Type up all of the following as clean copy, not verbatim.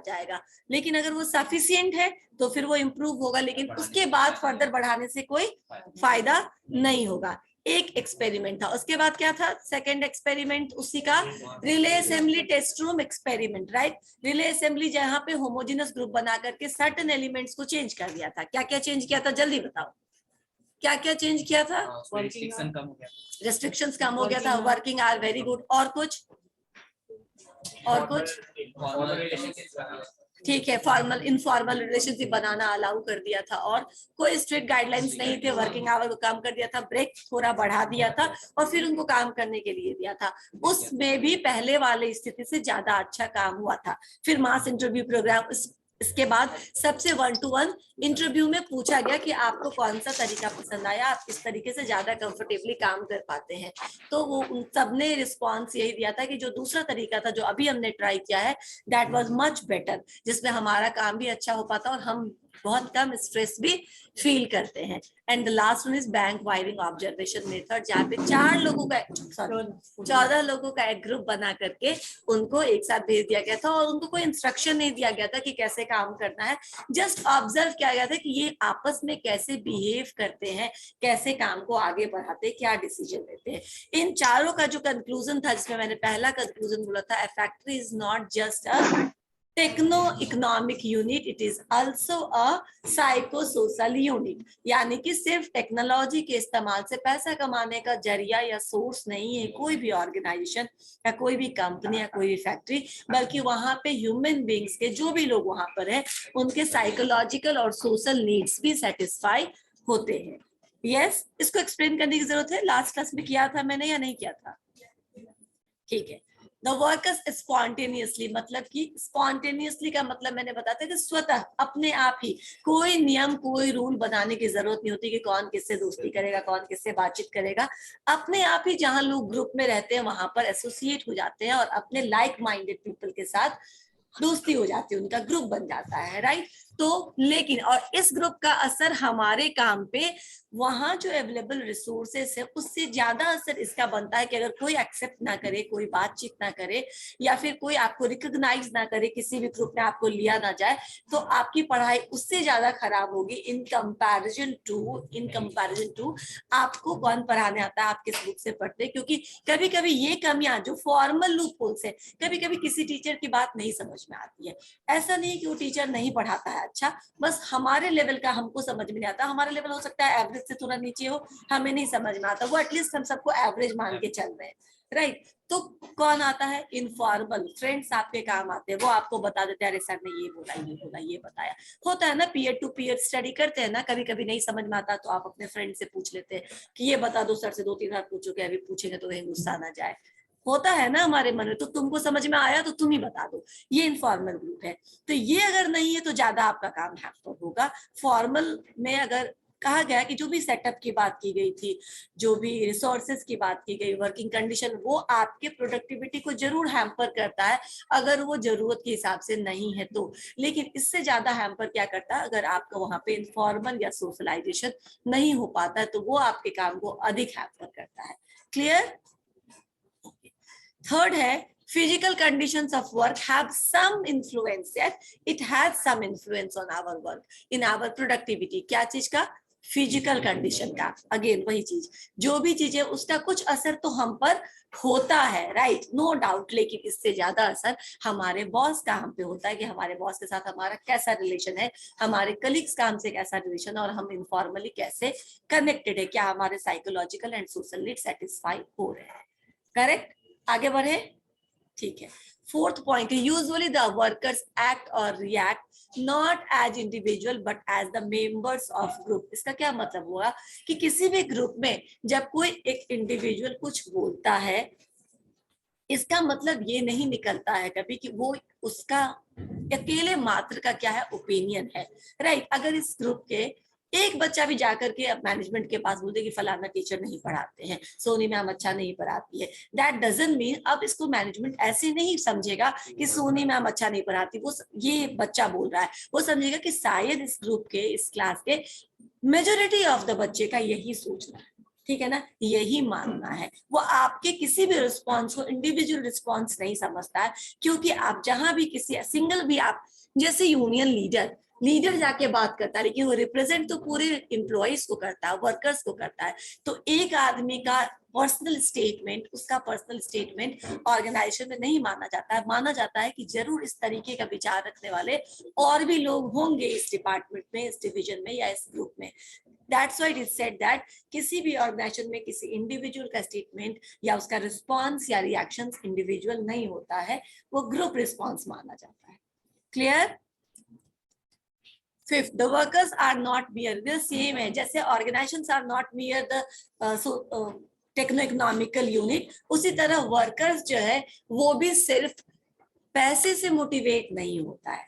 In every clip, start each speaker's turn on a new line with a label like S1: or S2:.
S1: जाएगा, लेकिन अगर वो सफिशिएंट है तो फिर वो इम्प्रूव होगा, लेकिन उसके बाद फर्दर बढ़ाने से कोई फायदा नहीं होगा। एक एक्सपेरिमेंट था, उसके बाद क्या था सेकंड एक्सपेरिमेंट उसी का, relay assembly test room experiment, right. Relay assembly जहां पे होमोजेनस ग्रुप बना करके सर्टेन एलिमेंट्स को चेंज कर दिया था। क्या क्या चेंज किया था जल्दी बताओ, क्या क्या चेंज किया था? रिस्ट्रिक्शंस कम हो गया था, वर्किंग आवर वेरी गुड, और कुछ और कुछ ठीक है, फॉर्मल इनफॉर्मल रिलेशनशिप बनाना अलाउ कर दिया था, और कोई स्ट्रिक्ट गाइडलाइंस नहीं थे, वर्किंग आवर को कम कर दिया था, ब्रेक थोड़ा बढ़ा दिया था और फिर उनको काम करने के लिए दिया था। उसमें भी पहले वाले स्थिति से ज्यादा अच्छा काम हुआ था। फिर मास इंटरव्यू प्रोग्राम, इसके बाद सबसे 1-to-1 इंटरव्यू में पूछा गया कि आपको कौन सा तरीका पसंद आया, आप किस तरीके से ज्यादा कंफर्टेबली काम कर पाते हैं। तो वो उन सबने रिस्पॉन्स यही दिया था कि जो दूसरा तरीका था जो अभी हमने ट्राई किया है, दैट वाज मच बेटर, जिसमें हमारा काम भी अच्छा हो पाता और हम बहुत कम स्ट्रेस भी फील करते हैं। And the last one is bank wiring observation method, जहाँ पे 14 लोगों का एक ग्रुप बना करके उनको एक साथ भेज दिया गया था, और उनको कोई इंस्ट्रक्शन नहीं दिया गया था कि कैसे काम करना है, जस्ट ऑब्जर्व किया गया था कि ये आपस में कैसे बिहेव करते हैं, कैसे काम को आगे बढ़ाते हैं, क्या डिसीजन लेते हैं। इन चारों का जो कंक्लूजन था, जिसमें मैंने पहला कंक्लूजन बोला था, a factory is not just a techno economic unit, it is also a psycho social unit. यानी कि सिर्फ टेक्नोलॉजी के इस्तेमाल से पैसा कमाने का जरिया या सोर्स नहीं है कोई भी ऑर्गेनाइजेशन या कोई भी कंपनी या कोई भी फैक्ट्री, बल्कि वहां पे ह्यूमन बींग्स के जो भी लोग वहां पर है उनके साइकोलॉजिकल और सोशल नीड्स भी सेटिस्फाई होते हैं। यस, इसको एक्सप्लेन करने की जरूरत है, लास्ट क्लास में किया था मैंने या नहीं किया था? ठीक है। The workers spontaneously, मतलब कि spontaneously का मतलब मैंने बताया था कि स्वतः अपने आप ही, कोई नियम कोई रूल बनाने की जरूरत नहीं होती कि कौन किससे दोस्ती करेगा, कौन किससे बातचीत करेगा। अपने आप ही जहां लोग ग्रुप में रहते हैं वहां पर एसोसिएट हो जाते हैं और अपने लाइक माइंडेड पीपल के साथ दोस्ती हो जाती है, उनका ग्रुप बन जाता है, राइट। तो लेकिन और इस ग्रुप का असर हमारे काम पे, वहां जो अवेलेबल रिसोर्सेस है उससे ज्यादा असर इसका बनता है कि अगर कोई एक्सेप्ट ना करे, कोई बातचीत ना करे, या फिर कोई आपको रिकॉग्नाइज ना करे, किसी भी ग्रुप में आपको लिया ना जाए, तो आपकी पढ़ाई उससे ज्यादा खराब होगी इन कंपैरिजन टू आपको कौन पढ़ाने आता है, आप किस बुक से पढ़ते हैं। क्योंकि कभी कभी ये कमियां जो फॉर्मल लूप होल्स है, कभी कभी किसी टीचर की बात नहीं समझ में आती है। ऐसा नहीं कि वो टीचर नहीं पढ़ाता है अच्छा, बस हमारे लेवल का हमको समझ में नहीं आता। हमारा लेवल हो सकता है एवरेज से थोड़ा नीचे हो, हमें नहीं समझ में आता, वो एटलीस्ट हम सबको एवरेज मान के चल रहे हैं, राइट। तो कौन आता है? इनफॉर्मल फ्रेंड्स आपके काम आते हैं, वो आपको बता देते हैं, अरे सर ने ये बोला, ये बोला, ये बताया। होता है ना, पीयर टू पीयर स्टडी करते हैं ना, कभी कभी नहीं समझ में आता तो आप अपने फ्रेंड से पूछ लेते हैं कि ये बता दो सर से, 2-3 बार पूछोगे, अभी पूछेंगे तो कहीं गुस्सा ना जाए। होता है ना हमारे मन में, तो तुमको समझ में आया तो तुम ही बता दो। ये इनफॉर्मल ग्रुप है। तो ये अगर नहीं है तो ज्यादा आपका काम हैम्पर होगा। फॉर्मल में अगर कहा गया कि जो भी सेटअप की बात की गई थी, जो भी रिसोर्सेज की बात की गई, वर्किंग कंडीशन, वो आपके प्रोडक्टिविटी को जरूर हैम्पर करता है अगर वो जरूरत के हिसाब से नहीं है तो। लेकिन इससे ज्यादा हैम्पर क्या करता है, अगर आपका वहां पे इनफॉर्मल या सोशलाइजेशन नहीं हो पाता है तो वो आपके काम को अधिक हैम्पर करता है। क्लियर? थर्ड है, physical conditions of work have some influence, yet it has some influence on our work, in our productivity। क्या चीज का? फिजिकल कंडीशन का। अगेन वही चीज, जो भी चीज है उसका कुछ असर तो हम पर होता है, राइट, नो डाउट। लेकिन इससे ज्यादा असर हमारे बॉस का हम पे होता है कि हमारे बॉस के साथ हमारा कैसा रिलेशन है, हमारे कलीग्स का हमसे कैसा रिलेशन है, और हम इनफॉर्मली कैसे कनेक्टेड है, क्या हमारे psychological and social need satisfy हो रहे हैं। करेक्ट? आगे बढ़े, ठीक है। Fourth point, usually the workers act और react not as individual but as the members of group. इसका क्या मतलब हुआ कि किसी भी ग्रुप में जब कोई एक इंडिविजुअल कुछ बोलता है, इसका मतलब ये नहीं निकलता है कभी कि वो उसका अकेले मात्र का क्या है, ओपिनियन है, राइट। अगर इस ग्रुप के एक बच्चा भी जाकर के मैनेजमेंट के पास बोलते कि फलाना टीचर नहीं पढ़ाते हैं, सोनी मैम अच्छा नहीं पढ़ाती है, दैट डजंट मीन अब इसको मैनेजमेंट ऐसे नहीं समझेगा कि सोनी मैम अच्छा नहीं पढ़ाती, वो ये बच्चा बोल रहा है, वो समझेगा कि शायद इस ग्रुप के, इस क्लास के मेजोरिटी ऑफ द बच्चे का यही सोचना है। ठीक है ना, यही मानना है। वो आपके किसी भी रिस्पॉन्स को इंडिविजुअल रिस्पॉन्स नहीं समझता है, क्योंकि आप जहां भी किसी सिंगल भी आप जैसे यूनियन लीडर जाके बात करता है, लेकिन वो रिप्रेजेंट तो पूरे एम्प्लॉयज को करता है, वर्कर्स को करता है। तो एक आदमी का पर्सनल स्टेटमेंट, उसका पर्सनल स्टेटमेंट ऑर्गेनाइजेशन में नहीं माना जाता है। माना जाता है कि जरूर इस तरीके का विचार रखने वाले और भी लोग होंगे इस डिपार्टमेंट में, इस डिवीजन में या इस ग्रुप में। That's why it is said that किसी भी ऑर्गेनाइजेशन में किसी इंडिविजुअल का स्टेटमेंट या उसका रिस्पॉन्स या रिएक्शन इंडिविजुअल नहीं होता है, वो ग्रुप रिस्पॉन्स माना जाता है। Clear? Fifth, the workers are not mere, same है जैसे organisations are not mere the techno economical unit, उसी तरह वर्कर्स जो है वो भी सिर्फ पैसे से मोटिवेट नहीं होता है।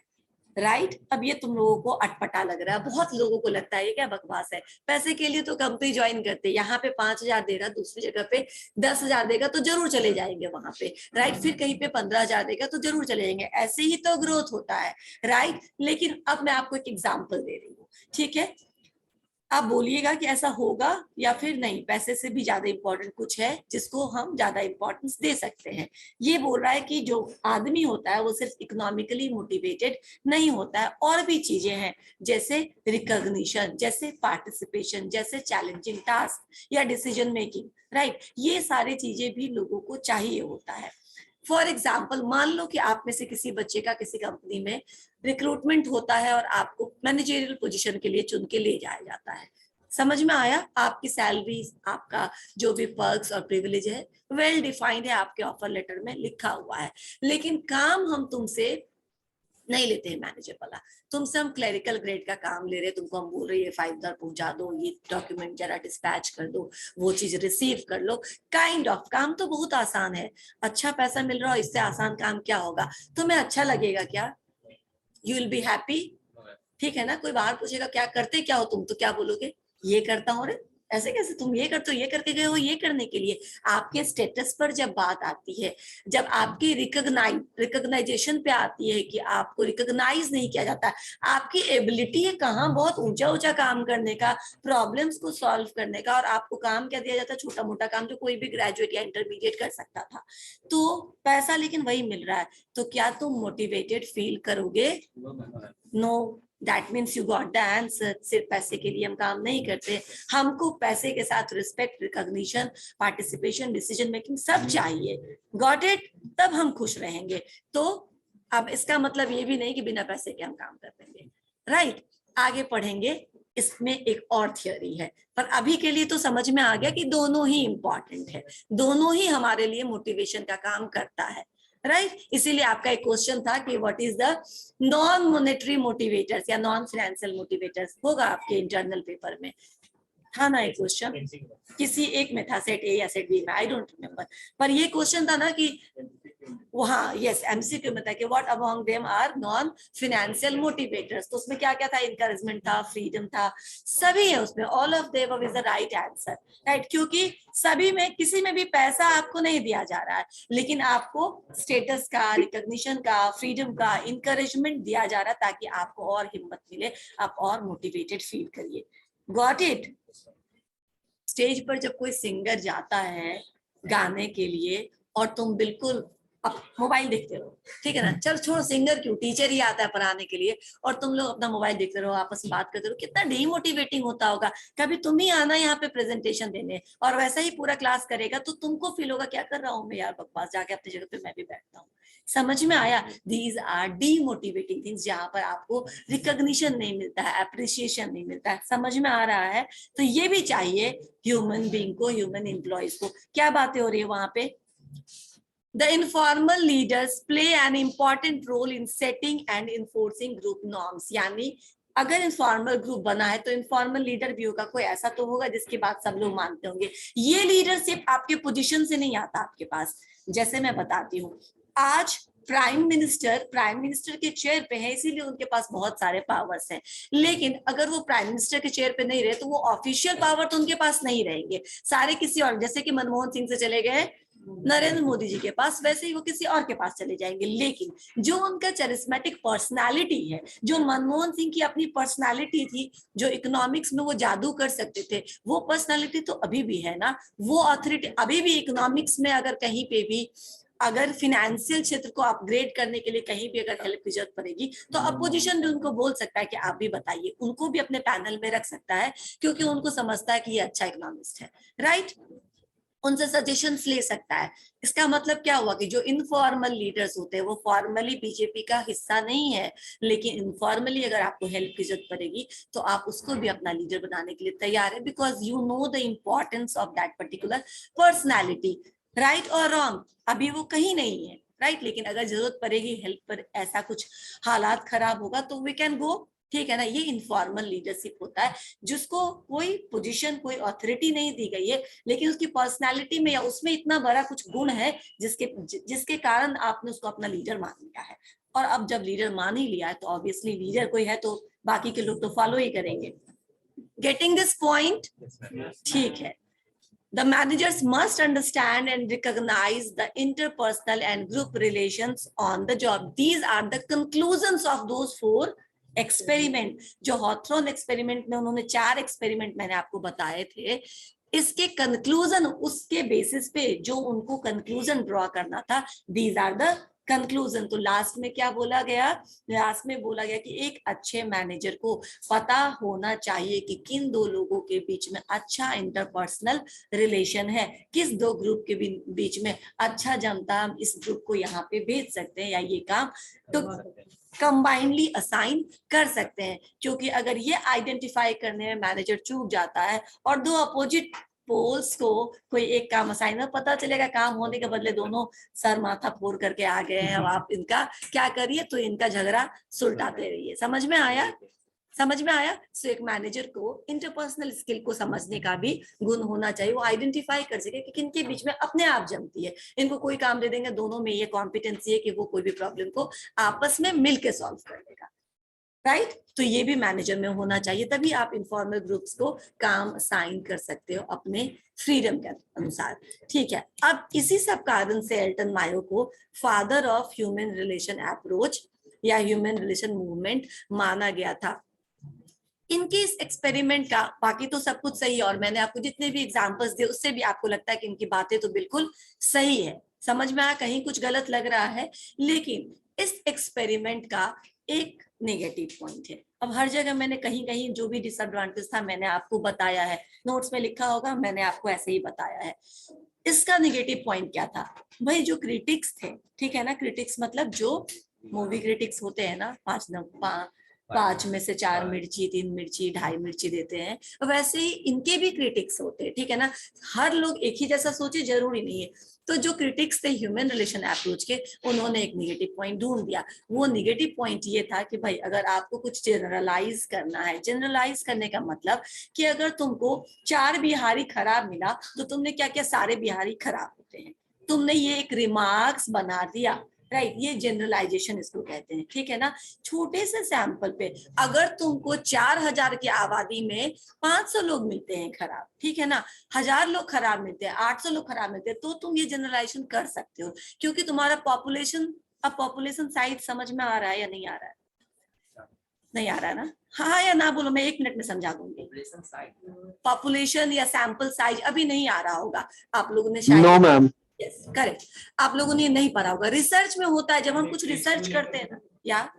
S1: राइट? अब ये तुम लोगों को अटपटा लग रहा है, बहुत लोगों को लगता है ये क्या बकवास है, पैसे के लिए तो कंपनी ज्वाइन करते, यहाँ पे 5,000 दे रहा, दूसरी जगह पे 10,000 देगा तो जरूर चले जाएंगे वहां पे। राइट? फिर कहीं पे 15,000 देगा तो जरूर चले जाएंगे, ऐसे ही तो ग्रोथ होता है। राइट? लेकिन अब मैं आपको एक एग्जाम्पल दे रही हूँ, ठीक है? आप बोलिएगा कि ऐसा होगा या फिर नहीं, पैसे से भी ज्यादा इंपॉर्टेंट कुछ है जिसको हम ज्यादा इंपॉर्टेंस दे सकते हैं। ये बोल रहा है कि जो आदमी होता है वो सिर्फ इकोनॉमिकली मोटिवेटेड नहीं होता है, और भी चीजें हैं जैसे रिकॉग्निशन, जैसे पार्टिसिपेशन, जैसे चैलेंजिंग टास्क या डिसीजन मेकिंग। राइट? ये सारी चीजें भी लोगों को चाहिए होता है। फॉर एग्जाम्पल, मान लो कि आप में से किसी बच्चे का किसी कंपनी में रिक्रूटमेंट होता है और आपको मैनेजरियल पोजीशन के लिए चुन के ले जाया जाता है। समझ में आया? आपकी सैलरी, आपका जो भी पर्क्स और प्रिविलेज है वेल डिफाइंड है, आपके ऑफर लेटर में लिखा हुआ है, लेकिन काम हम तुमसे नहीं लेते हैं मैनेजर वाला, तुमसे हम क्लरिकल ग्रेड का काम ले रहे हैं, तुमको हम बोल रहे हैं फाइल दर पहुंचा दो, ये डॉक्यूमेंट जरा डिस्पैच कर दो, वो चीज रिसीव कर लो। काइंड ऑफ काम तो बहुत आसान है, अच्छा पैसा मिल रहा हो, इससे आसान काम क्या होगा? तुम्हें अच्छा लगेगा क्या? You will be happy? ठीक है ना? कोई बाहर पूछेगा क्या करते क्या हो तुम, तो क्या बोलोगे? ये करता हूँ। रे ऐसे कैसे तुम ये करते हो? ये करके गए हो ये करने के लिए? आपके स्टेटस पर जब बात आती है, जब आपकी रिकॉग्नाइजेशन पे आती है कि आपको रिकॉग्नाइज नहीं किया जाता, आपकी एबिलिटी है कहाँ बहुत ऊंचा ऊंचा काम करने का, प्रॉब्लम्स को सॉल्व करने का, और आपको काम क्या दिया जाता है? छोटा मोटा काम जो कोई भी ग्रेजुएट या इंटरमीडिएट कर सकता था। तो पैसा लेकिन वही मिल रहा है, तो क्या तुम मोटिवेटेड फील करोगे? No, that means you got the answer. सिर्फ पैसे के लिए हम काम नहीं करते, हमको पैसे के साथ respect, recognition, participation, decision making सब चाहिए। Got it? तब हम खुश रहेंगे। तो अब इसका मतलब ये भी नहीं कि बिना पैसे के हम काम कर देंगे। राइट? आगे पढ़ेंगे, इसमें एक और थियोरी है, पर अभी के लिए तो समझ में आ गया कि दोनों ही इंपॉर्टेंट है, दोनों ही हमारे लिए मोटिवेशन का काम करता है। राइट? इसीलिए आपका एक क्वेश्चन था कि what is the non monetary motivators या नॉन फाइनेंशियल मोटिवेटर्स, होगा आपके इंटरनल पेपर में, था ना एक क्वेश्चन? किसी एक में था, सेट ए या सेट बी में, आई डोंट रिमेम्बर, पर ये क्वेश्चन था ना कि वहाँ यस एमसीक्यू में था कि what among them are non financial motivators. तो उसमें क्या क्या था? इनकरेजमेंट था, फ्रीडम था, सभी है उसमें, all of them is the right answer. Right? क्योंकि सभी में, किसी में भी पैसा आपको नहीं दिया जा रहा है, लेकिन आपको स्टेटस का, रिकॉग्निशन का, फ्रीडम का, इनकरेजमेंट दिया जा रहा है ताकि आपको और हिम्मत मिले, आप और मोटिवेटेड फील करिए। Got it? स्टेज पर जब कोई सिंगर जाता है गाने के लिए और तुम बिल्कुल अब मोबाइल देखते रहो, ठीक है ना, चल छोड़ो सिंगर क्यों, टीचर ही आता है पढ़ाने के लिए, और तुम लोग अपना मोबाइल देखते रहो, आपस में बात करते रहो, कितना डीमोटिवेटिंग होता होगा। कभी तुम ही आना यहाँ पे प्रेजेंटेशन देने और वैसा ही पूरा क्लास करेगा तो तुमको फील होगा क्या कर रहा हूँ मैं यार बकवास, जाके अपनी जगह पे मैं भी बैठता हूँ। समझ में आया? दीज आर डीमोटिवेटिंग थिंग्स, जहां पर आपको रिकॉग्निशन नहीं मिलता है, अप्रिसिएशन नहीं मिलता है। समझ में आ रहा है? तो ये भी चाहिए ह्यूमन बीइंग को, ह्यूमन एम्प्लॉयज को। क्या बातें हो रही है वहां पे? The informal leaders play an important role in setting and enforcing group norms। यानी अगर इनफॉर्मल ग्रुप बना है तो इनफॉर्मल लीडर भी होगा, कोई ऐसा तो होगा जिसकी बात सब लोग मानते होंगे। ये लीडरशिप आपके पोजीशन से नहीं आता आपके पास। जैसे मैं बताती हूँ, आज प्राइम मिनिस्टर के चेयर पे है, इसीलिए उनके पास बहुत सारे पावर्स हैं, लेकिन अगर वो प्राइम मिनिस्टर के चेयर पे नहीं रहे तो वो ऑफिशियल पावर तो उनके पास नहीं रहेंगे, सारे किसी और, जैसे कि मनमोहन सिंह से चले गए नरेंद्र मोदी जी के पास, वैसे ही वो किसी और के पास चले जाएंगे। लेकिन जो उनका चरिस्मेटिक पर्सनालिटी है, जो मनमोहन सिंह की अपनी पर्सनालिटी थी, जो इकोनॉमिक्स में वो जादू कर सकते थे, वो पर्सनालिटी तो अभी भी है ना। वो अथॉरिटी अभी भी इकोनॉमिक्स में अगर कहीं पे भी, अगर फिनेंशियल क्षेत्र को अपग्रेड करने के लिए कहीं भी अगर हेल्प की जरूरत पड़ेगी, तो अपोजिशन भी उनको बोल सकता है कि आप भी बताइए, उनको भी अपने पैनल में रख सकता है, क्योंकि उनको समझता है कि ये अच्छा इकोनॉमिस्ट है, राइट। उनसे सजेशंस ले सकता है। इसका मतलब क्या हुआ कि जो इनफॉर्मल लीडर्स होते हैं वो फॉर्मली बीजेपी का हिस्सा नहीं है, लेकिन इनफॉर्मली अगर आपको हेल्प की जरूरत पड़ेगी तो आप उसको भी अपना लीडर बनाने के लिए तैयार है, because you know the importance of that particular personality, right और रॉन्ग। अभी वो कहीं नहीं है, राइट, लेकिन अगर जरूरत पड़ेगी हेल्प पर, ऐसा कुछ हालात खराब होगा तो वी कैन गो, ठीक है ना। ये इनफॉर्मल लीडरशिप होता है, जिसको कोई पोजीशन, कोई अथॉरिटी नहीं दी गई है, लेकिन उसकी पर्सनालिटी में या उसमें इतना बड़ा कुछ गुण है जिसके कारण आपने उसको अपना लीडर मान लिया है। और अब जब लीडर मान ही लिया है तो ऑब्वियसली लीडर कोई है तो बाकी के लोग तो फॉलो ही करेंगे। Getting this point? ठीक है। The managers must understand and recognize the interpersonal and group relations on the job. These are the conclusions of those 4 experiment. जो हॉथरॉन एक्सपेरिमेंट में उन्होंने 4 एक्सपेरिमेंट मैंने आपको बताए थे, इसके कंक्लूजन, उसके बेसिस पे जो उनको कंक्लूजन ड्रॉ करना था, दीज आर द कंक्लूजन। तो लास्ट में क्या बोला गया? लास्ट में बोला गया कि एक अच्छे मैनेजर को पता होना चाहिए कि किन 2 लोगों के बीच में अच्छा इंटरपर्सनल रिलेशन है, किस 2 ग्रुप के बीच में अच्छा जमता, हम इस ग्रुप को यहाँ पे भेज सकते हैं या ये काम तो कंबाइनली असाइन कर सकते हैं। क्योंकि अगर ये आइडेंटिफाई करने में मैनेजर चूक जाता है और 2 अपोजिट पोल्स को कोई एक काम असाइन, में पता चलेगा काम होने के बदले दोनों सर माथा फोड़ करके आ गए हैं, अब आप इनका क्या करिए, तो इनका झगड़ा सुलटाते रहिए। समझ में आया? समझ में आया? सो एक मैनेजर को इंटरपर्सनल स्किल को समझने का भी गुण होना चाहिए, वो आइडेंटिफाई कर सके कि किनके बीच में अपने आप जमती है। इनको कोई काम दे देंगे, दोनों में ये कॉम्पिटेंसी है कि वो कोई भी प्रॉब्लम को आपस में मिलकर सॉल्व कर देगा, राइट। तो ये भी मैनेजर में होना चाहिए, तभी आप इनफॉर्मल ग्रुप्स को काम असाइन कर सकते हो अपने फ्रीडम के अनुसार, ठीक है। अब इसी सब कारण से एल्टन मायो को father of human relation approach या ह्यूमन रिलेशन मूवमेंट माना गया था। इनके इस एक्सपेरिमेंट का, बाकी तो सब कुछ सही है और मैंने आपको जितने भी एग्जांपल्स दिए उससे भी आपको लगता है कि इनकी बातें तो बिल्कुल सही है, समझ में आया, कहीं कुछ गलत लग रहा है। लेकिन इस एक्सपेरिमेंट का एक नेगेटिव पॉइंट है। अब हर जगह मैंने कहीं कहीं जो भी डिसएडवांटेज था मैंने आपको बताया है, नोट्स में लिखा होगा, मैंने आपको ऐसे ही बताया है। इसका नेगेटिव पॉइंट क्या था? भाई जो क्रिटिक्स थे, ठीक है ना, क्रिटिक्स मतलब जो मूवी क्रिटिक्स होते हैं ना, 5 में से 4 मिर्ची, 3 मिर्ची, 2.5 मिर्ची देते हैं, वैसे ही इनके भी क्रिटिक्स होते हैं, ठीक है ना। हर लोग एक ही जैसा सोचे जरूरी नहीं है। तो जो क्रिटिक्स थे ह्यूमन रिलेशन अप्रोच के, उन्होंने एक निगेटिव पॉइंट ढूंढ दिया। वो निगेटिव पॉइंट ये था कि भाई अगर आपको कुछ जनरलाइज करना है, जनरलाइज करने का मतलब कि अगर तुमको 4 बिहारी खराब मिला तो तुमने क्या क्या सारे बिहारी खराब होते हैं, तुमने ये एक रिमार्क्स बना दिया, राइट। ये जनरलाइजेशन इसको कहते हैं, ठीक है ना। छोटे से सैंपल पे अगर तुमको 4000 की आबादी में 500 लोग मिलते हैं खराब, ठीक है ना, 1000 लोग खराब मिलते हैं, 800 लोग खराब मिलते हैं, तो तुम ये जनरलाइजेशन कर सकते हो, क्योंकि तुम्हारा पॉपुलेशन, अब पॉपुलेशन साइज समझ में आ रहा है या नहीं आ रहा है? नहीं आ रहा है ना? हाँ या ना बोलो, मैं 1 मिनट में समझा दूंगी। पॉपुलेशन या सैंपल साइज अभी नहीं आ रहा होगा आप लोगों ने शायद।
S2: No ma'am.
S1: यस करेक्ट, आप लोगों ने नहीं पढ़ा होगा। रिसर्च में होता है, जब हम कुछ रिसर्च करते हैं ना, या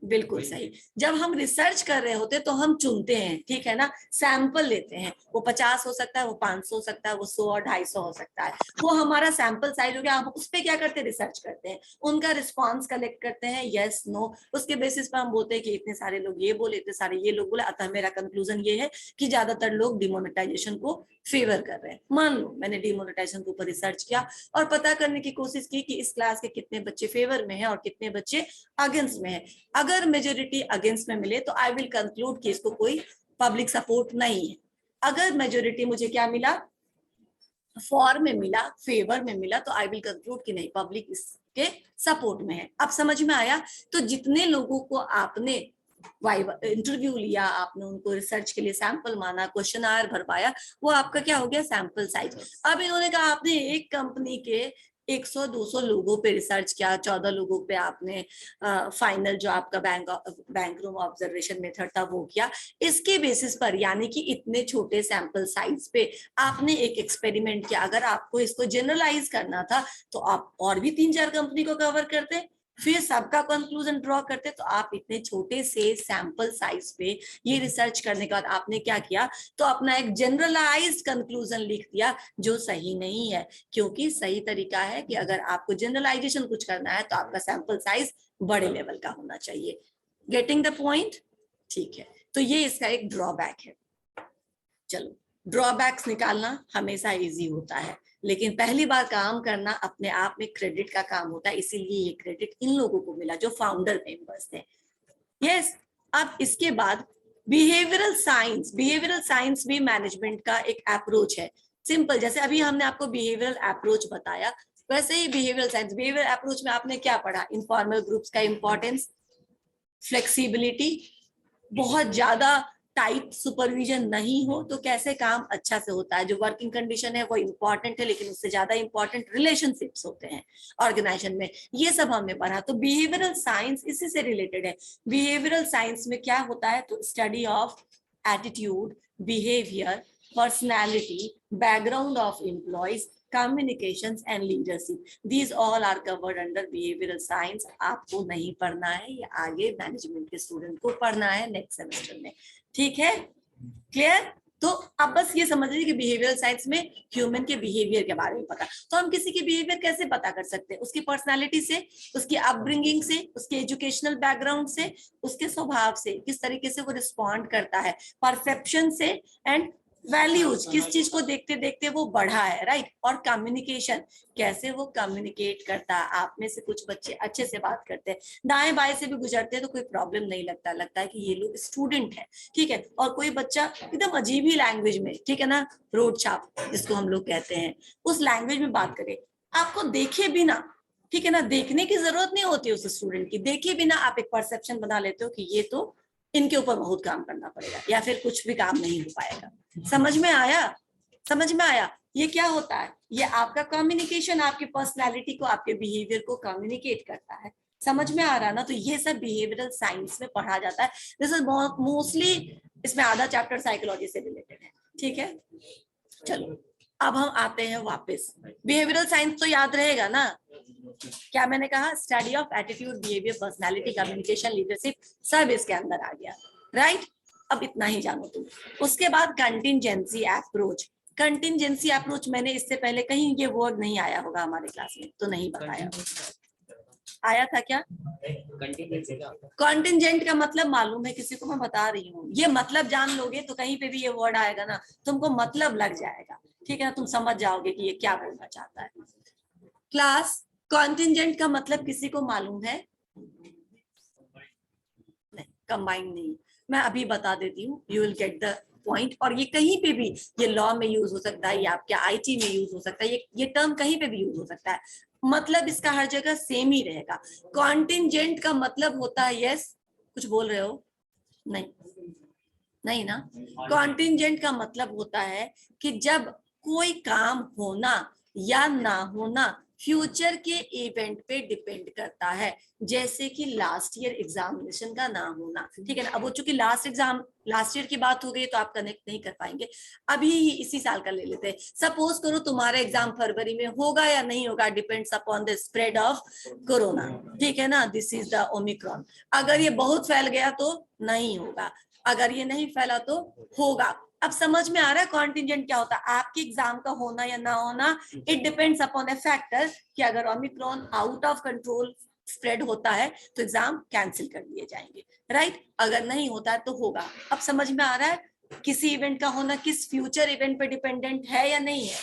S1: बिल्कुल सही, जब हम रिसर्च कर रहे होते तो हम चुनते हैं, ठीक है ना, सैंपल लेते हैं, वो 50 हो सकता है, वो 500 हो सकता है, वो 100 और 250 हो सकता है, वो हमारा सैंपल साइज हो गया। हम उस पर क्या करते हैं? रिसर्च करते हैं, उनका रिस्पॉन्स कलेक्ट करते हैं, यस नो, उसके बेसिस पर हम बोलते हैं कि इतने सारे लोग ये बोले, इतने सारे ये लोग बोले, अतः मेरा कंक्लूजन ये है कि ज्यादातर लोग डिमोनेटाइजेशन को फेवर कर रहे हैं। मान लो मैंने डिमोनेटाइजेशन के ऊपर रिसर्च किया और पता करने की कोशिश की कि इस क्लास के कितने बच्चे फेवर में हैं और कितने बच्चे अगेंस्ट में है। अगर मेजोरिटी अगेंस्ट में मिले तो आई विल कंक्लूड कि इसको कोई पब्लिक सपोर्ट नहीं है। अगर मेजोरिटी मुझे क्या मिला, फॉर में मिला, फेवर में मिला, तो आई विल कंक्लूड कि नहीं, पब्लिक इसके सपोर्ट में है। अब समझ में आया? तो जितने लोगों को आपने इंटरव्यू लिया आपने, उनको रिसर्च के लिए सैंपल माना, क्वेश्चनर भरवाया, वो आपका क्या हो गया, सैंपल साइज। अब इन्होंने कहा आपने एक कंपनी के 100-200 लोगों पे रिसर्च किया, 14 लोगों पे आपने फाइनल जो आपका बैंक रूम ऑब्जर्वेशन मेथड था वो किया, इसके बेसिस पर यानी कि इतने छोटे सैंपल साइज पे आपने एक एक्सपेरिमेंट किया। अगर आपको इसको जनरलाइज करना था तो आप और भी 3-4 कंपनी को कवर करते, फिर सबका कंक्लूजन ड्रॉ करते। तो आप इतने छोटे से सैंपल साइज पे ये रिसर्च करने के बाद आपने क्या किया, तो अपना एक जनरलाइज्ड कंक्लूजन लिख दिया, जो सही नहीं है। क्योंकि सही तरीका है कि अगर आपको जनरलाइजेशन कुछ करना है तो आपका सैंपल साइज बड़े लेवल का होना चाहिए। Getting the point? ठीक है, तो ये इसका एक ड्रॉबैक है। चलो, ड्रॉबैक्स निकालना हमेशा इजी होता है, लेकिन पहली बार काम करना अपने आप में क्रेडिट का काम होता है, इसीलिए ये क्रेडिट इन लोगों को मिला जो फाउंडर मेंबर्स थे। यस, अब इसके बाद बिहेवियरल साइंस भी मैनेजमेंट का एक अप्रोच है। सिंपल, जैसे अभी हमने आपको बिहेवियरल अप्रोच बताया, वैसे ही बिहेवियरल अप्रोच में आपने क्या पढ़ा, इनफॉर्मल ग्रुप्स का इंपॉर्टेंस, फ्लेक्सिबिलिटी, बहुत ज्यादा टाइट सुपरविजन नहीं हो तो कैसे काम अच्छा से होता है, जो वर्किंग कंडीशन है वो इंपॉर्टेंट है, लेकिन उससे ज्यादा इंपॉर्टेंट रिलेशनशिप्स होते हैं ऑर्गेनाइजेशन में, ये सब हमने पढ़ा। तो बिहेवियरल साइंस इसी से रिलेटेड है। बिहेवियरल साइंस में क्या होता है, तो study of attitude, behaviour, personality, background of employees, communications and leadership, these all are covered under behavioral science। आपको नहीं पढ़ना है, ये आगे मैनेजमेंट के स्टूडेंट को पढ़ना है नेक्स्ट सेमेस्टर में। ठीक है, क्लियर? तो अब बस ये समझ लीजिए कि बिहेवियरल साइंस में ह्यूमन के बिहेवियर के बारे में पता। तो हम किसी की बिहेवियर कैसे पता कर सकते हैं, उसकी पर्सनालिटी से, उसकी अपब्रिंगिंग से, उसके एजुकेशनल बैकग्राउंड से, उसके स्वभाव से, किस तरीके से वो रिस्पॉन्ड करता है, परसेप्शन से, एंड वैल्यूज, किस चीज को देखते देखते वो बढ़ा है, राइट। और कम्युनिकेशन, कैसे वो कम्युनिकेट करता है। आप में से कुछ बच्चे अच्छे से बात करते हैं, दाएं बाएं से भी गुजरते हैं तो कोई प्रॉब्लम नहीं लगता, लगता है कि ये लोग स्टूडेंट है, ठीक है। और कोई बच्चा एकदम अजीब ही लैंग्वेज में, ठीक है ना, रोड छाप जिसको हम लोग कहते हैं, उस लैंग्वेज में बात करे, आपको देखे बिना, ठीक है ना, देखने की जरूरत नहीं होती उस स्टूडेंट की, देखे बिना आप एक परसेप्शन बना लेते हो कि ये तो इनके ऊपर बहुत काम करना पड़ेगा या फिर कुछ भी काम नहीं हो पाएगा। समझ में आया? समझ में आया? ये क्या होता है, ये आपका कम्युनिकेशन, आपकी पर्सनालिटी को, आपके बिहेवियर को कम्युनिकेट करता है। समझ में आ रहा ना? तो ये सब बिहेवियरल साइंस में पढ़ा जाता है। दिस इज मोस्टली, इसमें आधा चैप्टर साइकोलॉजी से रिलेटेड है, ठीक है। चलो, अब हम आते हैं वापस, बिहेवियरल साइंस तो याद रहेगा ना, क्या मैंने कहा, study of attitude, behaviour, personality, communication, leadership, सब इसके अंदर आ गया, राइट। अब इतना ही जानो तुम। उसके बाद कंटिंजेंसी अप्रोच। कंटिंजेंसी अप्रोच मैंने इससे पहले कहीं ये वर्ड नहीं आया होगा हमारे क्लास में, तो नहीं बताया, आया था क्या? कॉन्टिजेंट का मतलब मालूम है किसी को? मैं बता रही हूँ, ये मतलब जान लोगे तो कहीं पे भी ये वर्ड आएगा ना, तुमको मतलब लग जाएगा, ठीक है ना, तुम समझ जाओगे कि ये क्या बोलना चाहता है। क्लास, कॉन्टिजेंट का मतलब किसी को मालूम है? नहीं, कंबाइंड नहीं, मैं अभी बता देती हूँ, you will get the point. और ये कहीं पे भी, ये लॉ में यूज हो सकता है, ये आपके आईटी में यूज हो सकता है, ये टर्म कहीं पे भी यूज हो सकता है, मतलब इसका हर जगह सेम ही रहेगा। कॉन्टिजेंट का मतलब होता है, यस, कुछ बोल रहे हो? नहीं, नहीं ना। कॉन्टिजेंट का मतलब होता है कि जब कोई काम होना या ना होना फ्यूचर के इवेंट पे डिपेंड करता है, जैसे कि लास्ट ईयर एग्जामिनेशन का ना होना, ठीक है ना। अब वो चूंकि लास्ट ईयर की बात हो गई तो आप कनेक्ट नहीं कर पाएंगे, अभी इसी साल का ले लेते हैं। सपोज करो तुम्हारा एग्जाम फरवरी में होगा या नहीं होगा, depends upon the spread of corona, ठीक है ना, दिस इज द ओमिक्रॉन। अगर ये बहुत फैल गया तो नहीं होगा, अगर ये नहीं फैला तो होगा। अब समझ में आ रहा है कॉन्टिजेंट क्या होता है? आपके एग्जाम का होना या ना होना, it depends upon A factor कि अगर Omicron out of control spread होता है तो एग्जाम कैंसिल कर दिए जाएंगे, राइट। अगर नहीं होता है तो होगा। अब समझ में आ रहा है किसी इवेंट का होना किस फ्यूचर इवेंट पे डिपेंडेंट है या नहीं है,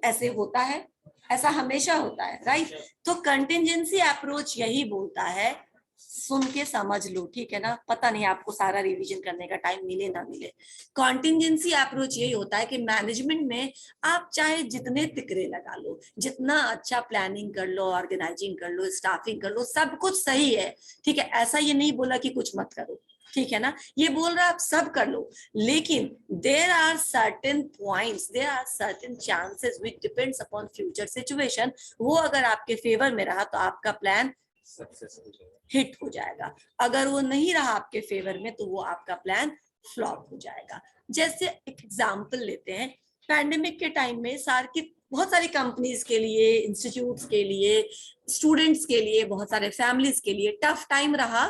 S1: ऐसे होता है, ऐसा हमेशा होता है, राइट। तो कंटिजेंसी अप्रोच यही बोलता है, सुन के समझ लो, ठीक है ना, पता नहीं आपको सारा रिवीजन करने का टाइम मिले ना मिले। कॉन्टिजेंसी अप्रोच यही होता है कि मैनेजमेंट में आप चाहे जितने तिकरे लगा लो, जितना अच्छा प्लानिंग कर लो, ऑर्गेनाइजिंग कर लो, स्टाफिंग कर लो, सब कुछ सही है, ठीक है, ऐसा ये नहीं बोला कि कुछ मत करो, ठीक है ना, ये बोल रहा आप सब कर लो, लेकिन there are certain points, there are certain chances which depends upon future situation. वो अगर आपके फेवर में रहा तो आपका प्लान हिट हो जाएगा, अगर वो नहीं रहा आपके फेवर में तो वो आपका प्लान फ्लॉप हो जाएगा। जैसे एक एग्जांपल लेते हैं, पैंडेमिक के टाइम में बहुत सारी कंपनीज के लिए, इंस्टीट्यूट्स के लिए, स्टूडेंट्स के लिए, बहुत सारे फैमिलीज के लिए टफ टाइम रहा,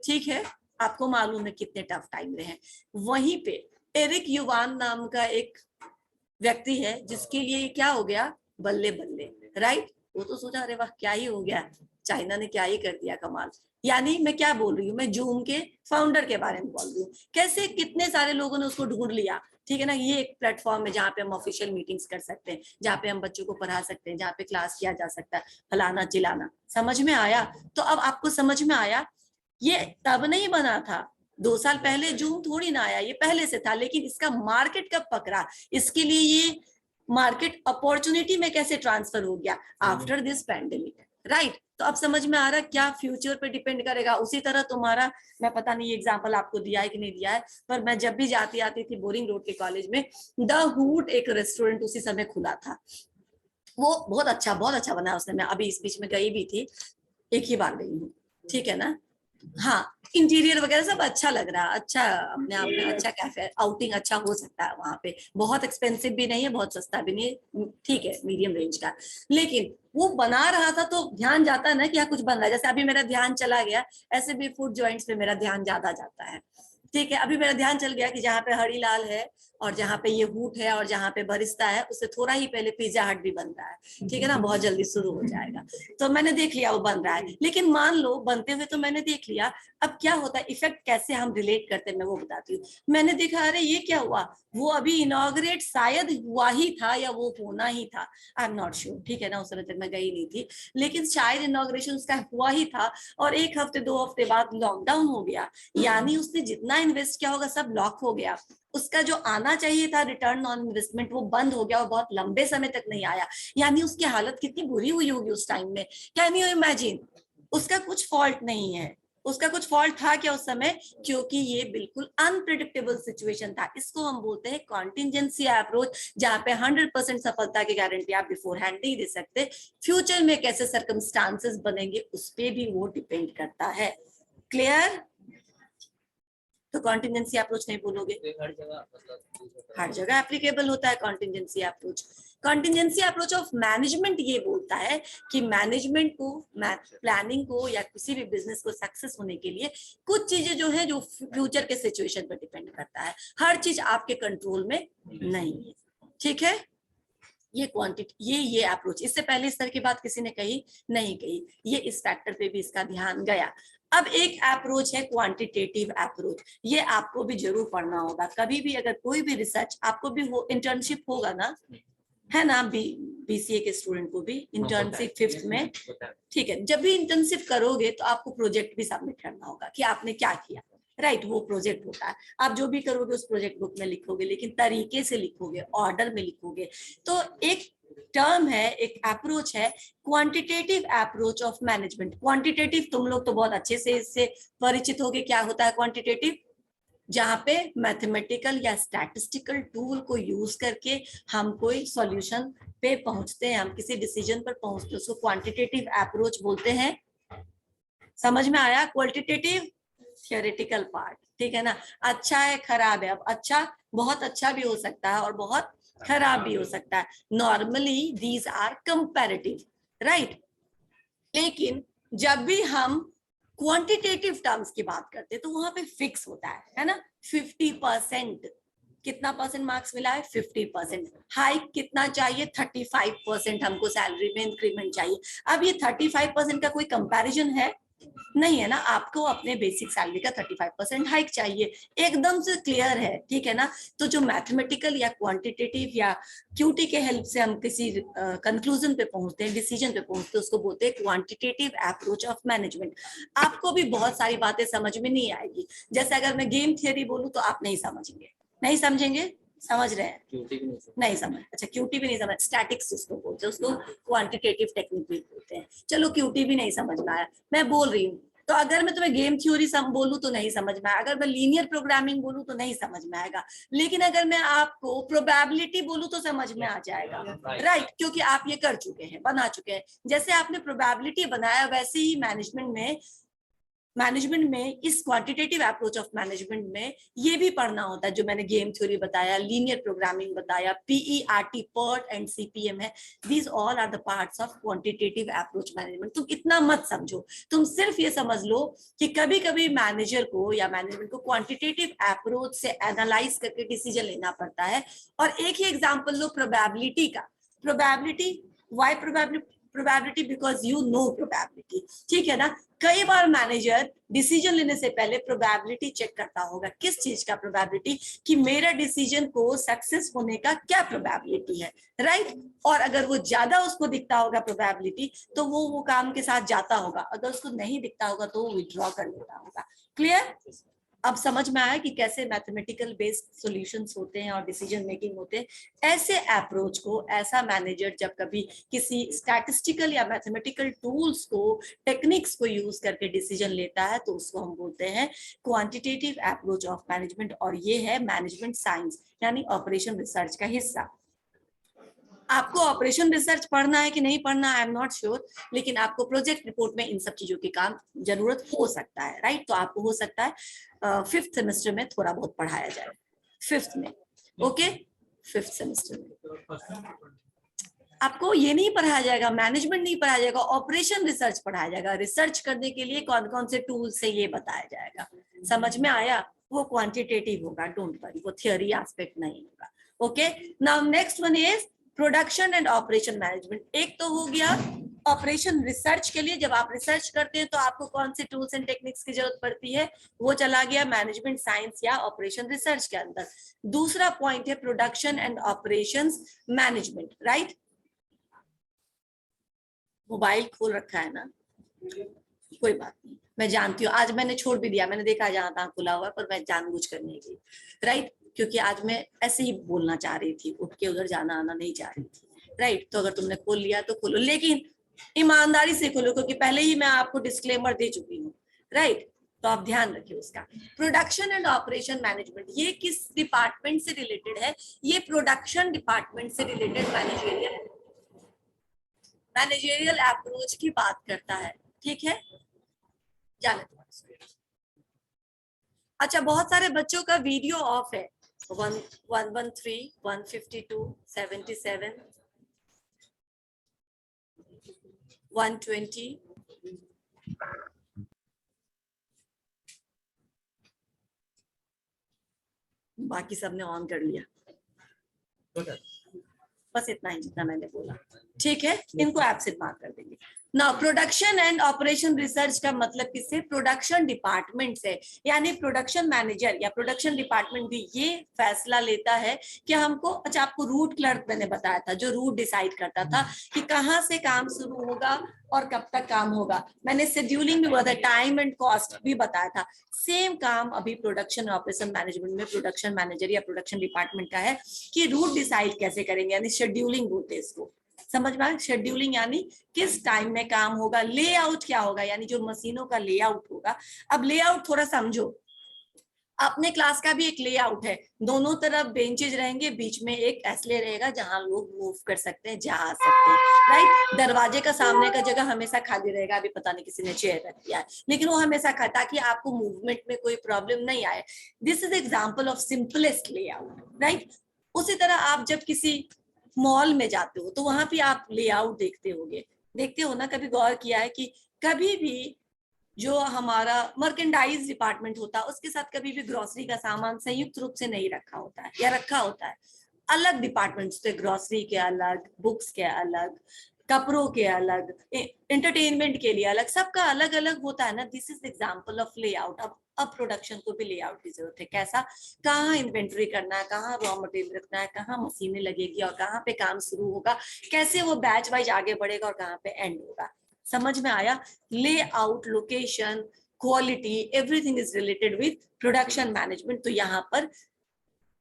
S1: ठीक है, आपको मालूम है कितने टफ टाइम रहे हैं। वहीं पे एरिक युवान नाम का एक व्यक्ति है जिसके लिए क्या हो गया, बल्ले बल्ले, राइट। वो तो सोचा अरे वाह क्या ही हो गया, चाइना ने क्या ही कर दिया कमाल। यानी मैं क्या बोल रही हूँ, मैं जूम के फाउंडर के बारे में बोल रही हूँ, कैसे कितने सारे लोगों ने उसको ढूंढ लिया, ठीक है ना। ये एक प्लेटफॉर्म है जहाँ पे हम ऑफिशियल मीटिंग्स कर सकते हैं, जहाँ पे हम बच्चों को पढ़ा सकते हैं, जहाँ पे क्लास किया जा सकता है, फलाना चिलाना। समझ में आया? तो अब आपको समझ में आया, ये तब नहीं बना था, 2 साल पहले जूम थोड़ी ना आया, ये पहले से था, लेकिन इसका मार्केट कब पकड़ा, इसके लिए ये मार्केट अपॉर्चुनिटी में कैसे ट्रांसफर हो गया, आफ्टर दिस पैंडेमिक, राइट। तो अब समझ में आ रहा क्या फ्यूचर पे डिपेंड करेगा। उसी तरह तुम्हारा, मैं पता नहीं ये एग्जांपल आपको दिया है कि नहीं दिया है, पर मैं जब भी जाती आती थी बोरिंग रोड के कॉलेज में, द हूट एक रेस्टोरेंट उसी समय खुला था, वो बहुत अच्छा बना उसने, मैं अभी इस बीच में गई भी थी, एक ही बार गई हूँ, ठीक है ना। हाँ, इंटीरियर वगैरह सब अच्छा लग रहा है, अच्छा अपने आप में अच्छा कैफे, आउटिंग अच्छा हो सकता है वहां पे, बहुत एक्सपेंसिव भी नहीं है, बहुत सस्ता भी नहीं है, ठीक है, मीडियम रेंज का। लेकिन वो बना रहा था तो ध्यान जाता है ना कि यहाँ कुछ बन रहा है, जैसे अभी मेरा ध्यान चला गया, ऐसे भी फूड जॉइंट्स पे मेरा ध्यान ज्यादा जाता है, ठीक है। अभी मेरा ध्यान चल गया कि जहाँ पे हरी लाल है और जहाँ पे ये हूट है और जहाँ पे बरिस्ता है, उससे थोड़ा ही पहले पिज्जा हट भी बन रहा है, ठीक है ना, बहुत जल्दी शुरू हो जाएगा। तो मैंने देख लिया वो बन रहा है, लेकिन मान लो बनते हुए तो मैंने देख लिया, अब क्या होता है, इफेक्ट कैसे हम रिलेट करते हैं मैं वो बताती हूँ। मैंने देखा अरे ये क्या हुआ, वो अभी इनॉग्रेट शायद हुआ ही था या वो होना ही था, आई एम नॉट श्योर, ठीक है ना, उस समय तक मैं गई नहीं थी, लेकिन शायद इनॉग्रेशन उसका हुआ ही था, और 1 हफ्ते 2 हफ्ते बाद लॉकडाउन हो गया, यानी उसने जितना इन्वेस्ट किया होगा सब लॉक हो गया, उसका जो आना चाहिए था रिटर्न ऑन इन्वेस्टमेंट वो बंद हो गया और बहुत लंबे समय तक नहीं आया। यानी उसकी हालत कितनी बुरी हुई होगी उस टाइम में, कैन यू इमेजिन। उसका कुछ फॉल्ट नहीं है, उसका कुछ फॉल्ट था क्या उस समय, क्योंकि ये बिल्कुल अनप्रिडिक्टेबल सिचुएशन था। इसको हम बोलते हैं कॉन्टिजेंसी अप्रोच, जहां पे 100% सफलता की गारंटी आप बिफोर हैंड नहीं दे सकते, फ्यूचर में कैसे सर्कमस्टांसेस बनेंगे उस पर भी वो डिपेंड करता है। क्लियर? तो कॉन्टिजेंसी अप्रोच नहीं बोलोगे, हर जगह एप्लीकेबल होता है contingency approach. Contingency approach of management ये बोलता है कि मैनेजमेंट को, प्लानिंग को या किसी भी बिजनेस को सक्सेस होने के लिए कुछ चीजें जो है जो फ्यूचर के सिचुएशन पर डिपेंड करता है, हर चीज आपके कंट्रोल में नहीं है, ठीक है। ये क्वांटिटी, ये अप्रोच, इससे पहले इस तरह की बात किसी ने कही नहीं कही, ये इस फैक्टर पे भी इसका ध्यान गया। अब एक अप्रोच है क्वांटिटेटिव अप्रोच, ये आपको भी जरूर पढ़ना होगा कभी भी, अगर कोई भी रिसर्च आपको भी हो, इंटर्नशिप होगा ना, है ना, बीसीए के स्टूडेंट को भी इंटर्नशिप 5th में, ठीक है, जब भी इंटर्नशिप करोगे तो आपको प्रोजेक्ट भी सबमिट करना होगा कि आपने क्या किया, राइट, वो प्रोजेक्ट होता है, आप जो भी करोगे उस प्रोजेक्ट बुक में लिखोगे, लेकिन तरीके से लिखोगे, ऑर्डर में लिखोगे। तो एक टर्म है, एक अप्रोच है, quantitative approach of management. Quantitative तुम लोग तो बहुत अच्छे से इससे परिचित होगे, क्या होता है क्वांटिटेटिव, जहां पे मैथमेटिकल या स्टैटिस्टिकल टूल को यूज करके हम कोई सॉल्यूशन पे पहुंचते हैं, हम किसी डिसीजन पर पहुंचते हैं, उसको क्वांटिटेटिव अप्रोच बोलते हैं। समझ में आया? क्वालिटेटिव थियोरेटिकल पार्ट, ठीक है ना, अच्छा है खराब है, अब अच्छा बहुत अच्छा भी हो सकता है और बहुत खराब भी हो सकता है, normally these are comparative, right. लेकिन जब भी हम क्वांटिटेटिव टर्म्स की बात करते हैं तो वहां पे फिक्स होता है ना, 50%, कितना परसेंट मार्क्स मिला है, 50%, हाइक कितना चाहिए, 35% हमको सैलरी में इंक्रीमेंट चाहिए। अब ये 35% का कोई कंपैरिजन है नहीं, है ना, आपको अपने बेसिक सैलरी का 35% हाइक चाहिए, एकदम से क्लियर है, ठीक है ना। तो जो मैथमेटिकल या क्वांटिटेटिव या क्यूटी के हेल्प से हम किसी कंक्लूजन पे पहुंचते हैं, डिसीजन पे पहुंचते हैं, उसको बोलते हैं क्वांटिटेटिव अप्रोच ऑफ मैनेजमेंट। आपको भी बहुत सारी बातें समझ में नहीं आएगी, जैसे अगर मैं गेम थियरी बोलूं तो आप नहीं समझेंगे, नहीं समझेंगे, समझ रहे हैं, नहीं समझ, अच्छा क्यूटी भी नहीं समझ, स्टैटिक्स उसको बोलते हैं, उसको क्वांटिटेटिव टेक्निक भी बोलते हैं। चलो क्यूटी भी नहीं समझ में आया, मैं बोल रही हूँ तो अगर मैं तुम्हें गेम थ्योरी बोलूं तो नहीं समझ में आएगा, अगर मैं लीनियर प्रोग्रामिंग बोलूं तो नहीं समझ में आएगा, लेकिन अगर मैं आपको प्रोबेबिलिटी बोलूं तो समझ में आ जाएगा, राइट? क्योंकि आप ये कर चुके हैं, बना चुके हैं। जैसे आपने प्रोबेबिलिटी बनाया वैसे ही मैनेजमेंट में इस क्वांटिटेटिव अप्रोच ऑफ मैनेजमेंट में ये भी पढ़ना होता है, जो मैंने गेम थ्योरी बताया, लीनियर प्रोग्रामिंग बताया, PERT, PERT एंड CPM है, these all are the parts of quantitative approach management. तुम इतना मत समझो, तुम सिर्फ ये समझ लो कि कभी कभी मैनेजर को या मैनेजमेंट को क्वांटिटेटिव अप्रोच से एनालाइज करके डिसीजन लेना पड़ता है। और एक ही एग्जाम्पल लो प्रोबेबिलिटी का। Probability, why probability? Because you know probability, ठीक है ना? कई बार मैनेजर डिसीजन लेने से पहले प्रोबेबिलिटी चेक करता होगा। किस चीज का प्रोबेबिलिटी? कि मेरा डिसीजन को सक्सेस होने का क्या प्रोबेबिलिटी है, राइट? और अगर वो ज्यादा उसको दिखता होगा प्रोबेबिलिटी, तो वो काम के साथ जाता होगा, अगर उसको नहीं दिखता होगा तो वो विथड्रॉ कर लेता होगा। क्लियर? अब समझ में आया कि कैसे मैथमेटिकल बेस्ड सॉल्यूशंस होते हैं और डिसीजन मेकिंग होते हैं। ऐसे अप्रोच को ऐसा मैनेजर जब कभी किसी स्टैटिस्टिकल या मैथमेटिकल टूल्स को, टेक्निक्स को यूज करके डिसीजन लेता है, तो उसको हम बोलते हैं क्वांटिटेटिव अप्रोच ऑफ मैनेजमेंट। और ये है मैनेजमेंट साइंस यानी ऑपरेशन रिसर्च का हिस्सा। आपको ऑपरेशन रिसर्च पढ़ना है कि नहीं पढ़ना, आई एम नॉट श्योर, लेकिन आपको प्रोजेक्ट रिपोर्ट में इन सब चीजों की काम जरूरत हो सकता है, राइट? तो आपको हो सकता है 5th सेमेस्टर में थोड़ा बहुत पढ़ाया जाए, 5th में, ओके? 5th सेमेस्टर में आपको ये नहीं पढ़ाया जाएगा, मैनेजमेंट नहीं पढ़ाया जाएगा, ऑपरेशन रिसर्च पढ़ाया जाएगा। रिसर्च करने के लिए कौन कौन से टूल्स से ये बताया जाएगा। समझ में आया? वो क्वांटिटेटिव होगा, डोंट वरी, वो थियोरी एस्पेक्ट नहीं होगा। Okay, now next one is production and operation management. एक तो हो गया ऑपरेशन रिसर्च के लिए, जब आप रिसर्च करते हैं तो आपको कौन से टूल्स एंड टेक्निक्स की जरूरत पड़ती है, वो चला गया मैनेजमेंट साइंस या ऑपरेशन रिसर्च के अंदर। दूसरा पॉइंट है production and operations management, right? Mobile खोल रखा है ना, कोई बात नहीं, मैं जानती हूँ। आज मैंने छोड़ भी दिया, मैंने देखा जहां तहां खुला हुआ है, पर मैं जानबूझ कर नहीं गई, राइट? क्योंकि आज मैं ऐसे ही बोलना चाह रही थी, उठ के उधर जाना आना नहीं चाह रही थी, राइट? तो अगर तुमने खोल लिया तो खोलो, लेकिन ईमानदारी से खोलो, क्योंकि पहले ही मैं आपको डिस्क्लेमर दे चुकी हूँ, राइट? तो आप ध्यान रखिए उसका। प्रोडक्शन एंड ऑपरेशन मैनेजमेंट ये किस डिपार्टमेंट से रिलेटेड है? ये प्रोडक्शन डिपार्टमेंट से रिलेटेड मैनेजरियल अप्रोच की बात करता है, ठीक है? जाने दो। अच्छा, बहुत सारे बच्चों का वीडियो ऑफ है। 113, 152, 77, 120, बाकी सबने ऑन कर लिया, बस इतना ही जितना मैंने बोला, ठीक है? इनको एब्सेंट मार्क कर देंगे। ना, प्रोडक्शन एंड ऑपरेशन रिसर्च का मतलब किससे? प्रोडक्शन डिपार्टमेंट से। यानी प्रोडक्शन मैनेजर या प्रोडक्शन डिपार्टमेंट भी ये फैसला लेता है कि हमको, अच्छा आपको रूट क्लर्क मैंने बताया था, जो रूट डिसाइड करता था कि कहाँ से काम शुरू होगा और कब तक काम होगा। मैंने शेड्यूलिंग भी बताया, टाइम एंड कॉस्ट भी बताया था। सेम काम अभी प्रोडक्शन ऑपरेशन मैनेजमेंट में प्रोडक्शन मैनेजर या प्रोडक्शन डिपार्टमेंट का है कि रूट डिसाइड कैसे करेंगे, यानी शेड्यूलिंग बोलते हैं इसको। समझ में आया? शेड्यूलिंग यानी किस टाइम में काम होगा, लेआउट क्या होगा, यानी जो मशीनों का लेआउट होगा। अब लेआउट थोड़ा समझो, अपने क्लास का भी एक लेआउट है, दोनों तरफ बेंचेज रहेंगे, बीच में एक एसले रहेगा जहां लोग मूव कर सकते हैं, जा सकते हैं, राइट? दरवाजे का सामने का जगह हमेशा खाली रहेगा, अभी पता नहीं किसी ने चेयर रख दिया है, लेकिन वो हमेशा ताकि आपको मूवमेंट में कोई प्रॉब्लम नहीं आए। This is example of simplest layout, right? उसी तरह आप जब किसी मॉल में जाते हो तो वहां भी आप लेआउट देखते हो ना? कभी गौर किया है कि कभी भी जो हमारा मर्केंडाइज डिपार्टमेंट होता है उसके साथ कभी भी ग्रोसरी का सामान संयुक्त रूप से नहीं रखा होता है, या रखा होता है? अलग डिपार्टमेंट्स थे, ग्रोसरी के अलग, बुक्स के अलग, कपड़ों के अलग, एंटरटेनमेंट के लिए अलग, सबका अलग अलग होता है ना। This is example of layout. अब प्रोडक्शन को भी लेआउट की जरूरत है। कैसा? कहाँ इन्वेंट्री करना है, कहाँ रॉ मटेरियल रखना है, कहाँ मशीनें लगेगी और कहाँ पे काम शुरू होगा, कैसे वो बैच वाइज आगे बढ़ेगा और कहाँ पे एंड होगा। समझ में आया? Layout, location, quality, everything is related with production management. तो यहाँ पर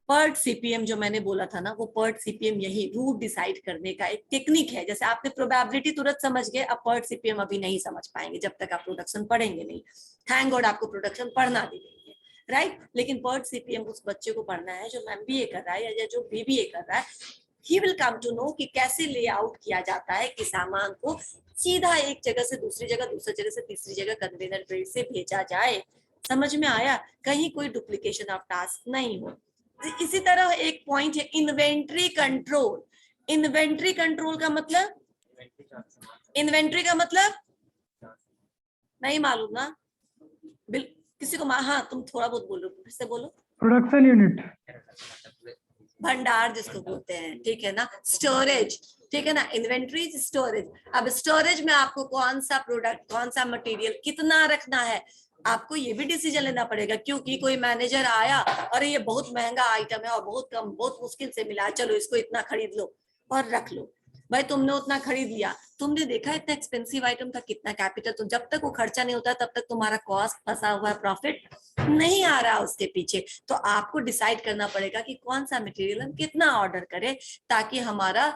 S1: पर्ट सीपीएम जो मैंने बोला था ना, वो पर्ट सीपीएम यही रूट डिसाइड करने का एक टेक्निक है। जैसे आपने प्रोबेबिलिटी तुरंत समझ गए, अब पर्ट सीपीएम अभी नहीं समझ पाएंगे जब तक आप प्रोडक्शन पढ़ेंगे नहीं। थैंक गॉड आपको प्रोडक्शन पढ़ना भी नहीं है, राइट। लेकिन पर्ट सीपीएम उस बच्चे को पढ़ना है जो एमबीए कर रहा है या जो बीबीए कर रहा है। He will come to know कि कैसे लेआउट किया जाता है कि सामान को सीधा एक जगह से दूसरी जगह, दूसरी जगह से तीसरी जगह कन्वेयर बेल्ट से भेजा जाए। समझ में आया? कहीं कोई डुप्लीकेशन ऑफ टास्क नहीं हो। इसी तरह एक पॉइंट है इन्वेंट्री कंट्रोल। इन्वेंट्री कंट्रोल का मतलब, इन्वेंट्री का मतलब नहीं मालूम ना? किसी को हाँ तुम थोड़ा बहुत बोलो, फिर से बोलो।
S2: प्रोडक्शन यूनिट,
S1: भंडार जिसको बोलते हैं, ठीक है ना। स्टोरेज, ठीक है ना। Inventory storage. अब स्टोरेज में आपको कौन सा प्रोडक्ट, कौन सा मटेरियल कितना रखना है, आपको ये भी डिसीजन लेना पड़ेगा। क्योंकि कोई मैनेजर आया, अरे ये बहुत महंगा आइटम है और बहुत कम, बहुत मुश्किल से मिला, चलो इसको इतना खरीद लो और रख लो। भाई तुमने उतना खरीद लिया, तुमने देखा इतना एक्सपेंसिव आइटम था कितना कैपिटल, तो जब तक वो खर्चा नहीं होता तब तक तुम्हारा कॉस्ट फंसा हुआ है, प्रॉफिट नहीं आ रहा उसके पीछे। तो आपको डिसाइड करना पड़ेगा कि कौन सा मटेरियल हम कितना ऑर्डर करें ताकि हमारा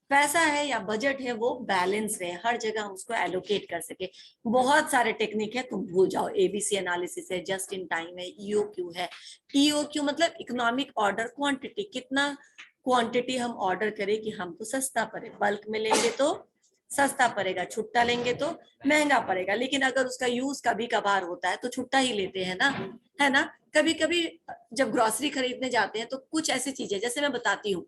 S1: पैसा है या बजट है वो बैलेंस रहे, हर जगह हम उसको एलोकेट कर सके। बहुत सारे टेक्निक है, तुम भूल जाओ। एबीसी एनालिसिस है, जस्ट इन टाइम है, ईओक्यू है। ईओक्यू मतलब इकोनॉमिक ऑर्डर क्वांटिटी, कितना क्वांटिटी हम ऑर्डर करें कि हमको सस्ता पड़े। बल्क में लेंगे तो सस्ता पड़ेगा, छुट्टा लेंगे तो महंगा पड़ेगा। लेकिन अगर उसका यूज कभी कभार होता है तो छुट्टा ही लेते हैं ना, है ना। कभी कभी जब ग्रोसरी खरीदने जाते हैं तो कुछ ऐसी चीजें, जैसे मैं बताती हूँ,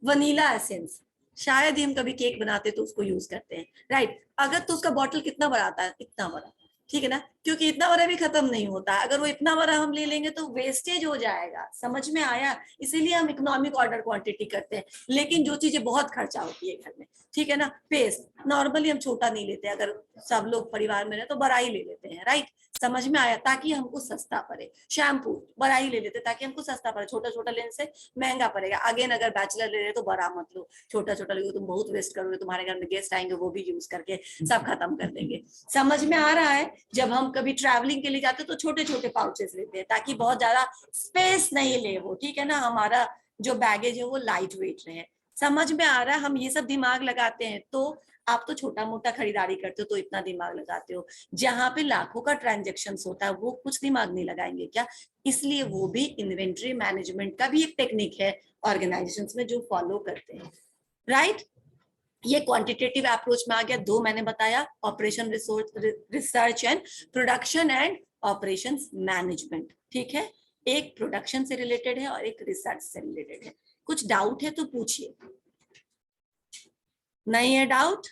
S1: वनीला एसेंस, शायद ही हम कभी केक बनाते तो उसको यूज करते हैं, राइट। अगर तो उसका बॉटल कितना बड़ा आता है, इतना बड़ा, ठीक है ना, क्योंकि इतना बड़ा भी खत्म नहीं होता। अगर वो इतना बड़ा हम ले लेंगे तो वेस्टेज हो जाएगा। समझ में आया? इसीलिए हम इकोनॉमिक ऑर्डर क्वांटिटी करते हैं। लेकिन जो चीजें बहुत खर्चा होती है घर में, ठीक है ना, पेस्ट नॉर्मली हम छोटा नहीं लेते, अगर सब लोग परिवार में रहे तो बड़ा ही ले लेते हैं, राइट। समझ में आया? ताकि हमको सस्ता पड़े। शैम्पू बड़ा ही ले लेते ताकि हमको सस्ता पड़े, छोटा छोटा लेने से महंगा पड़ेगा। अगेन अगर बैचलर ले रहे तो बड़ा मत लो, छोटा छोटा लोगे तुम बहुत वेस्ट करोगे, तुम्हारे घर में गेस्ट आएंगे वो भी यूज करके सब खत्म कर देंगे। समझ में आ रहा है? जब हम कभी ट्रैवलिंग के लिए जाते तो छोटे छोटे पाउचेस लेते हैं ताकि बहुत ज्यादा स्पेस नहीं ले वो, ठीक है ना, हमारा जो बैगेज है वो लाइट वेट रहे। समझ में आ रहा है? हम ये सब दिमाग लगाते हैं। तो आप तो छोटा मोटा खरीदारी करते हो तो इतना दिमाग लगाते हो, जहां पे लाखों का ट्रांजेक्शन होता है वो कुछ दिमाग नहीं लगाएंगे क्या? इसलिए वो भी इन्वेंट्री मैनेजमेंट का भी एक टेक्निक है ऑर्गेनाइजेशंस में जो फॉलो करते हैं, राइट। ये क्वांटिटेटिव अप्रोच में आ गया। दो मैंने बताया, operation research and production and operations management, ठीक है। एक प्रोडक्शन से रिलेटेड है और एक रिसर्च से रिलेटेड है। कुछ डाउट है तो पूछिए। नहीं है डाउट?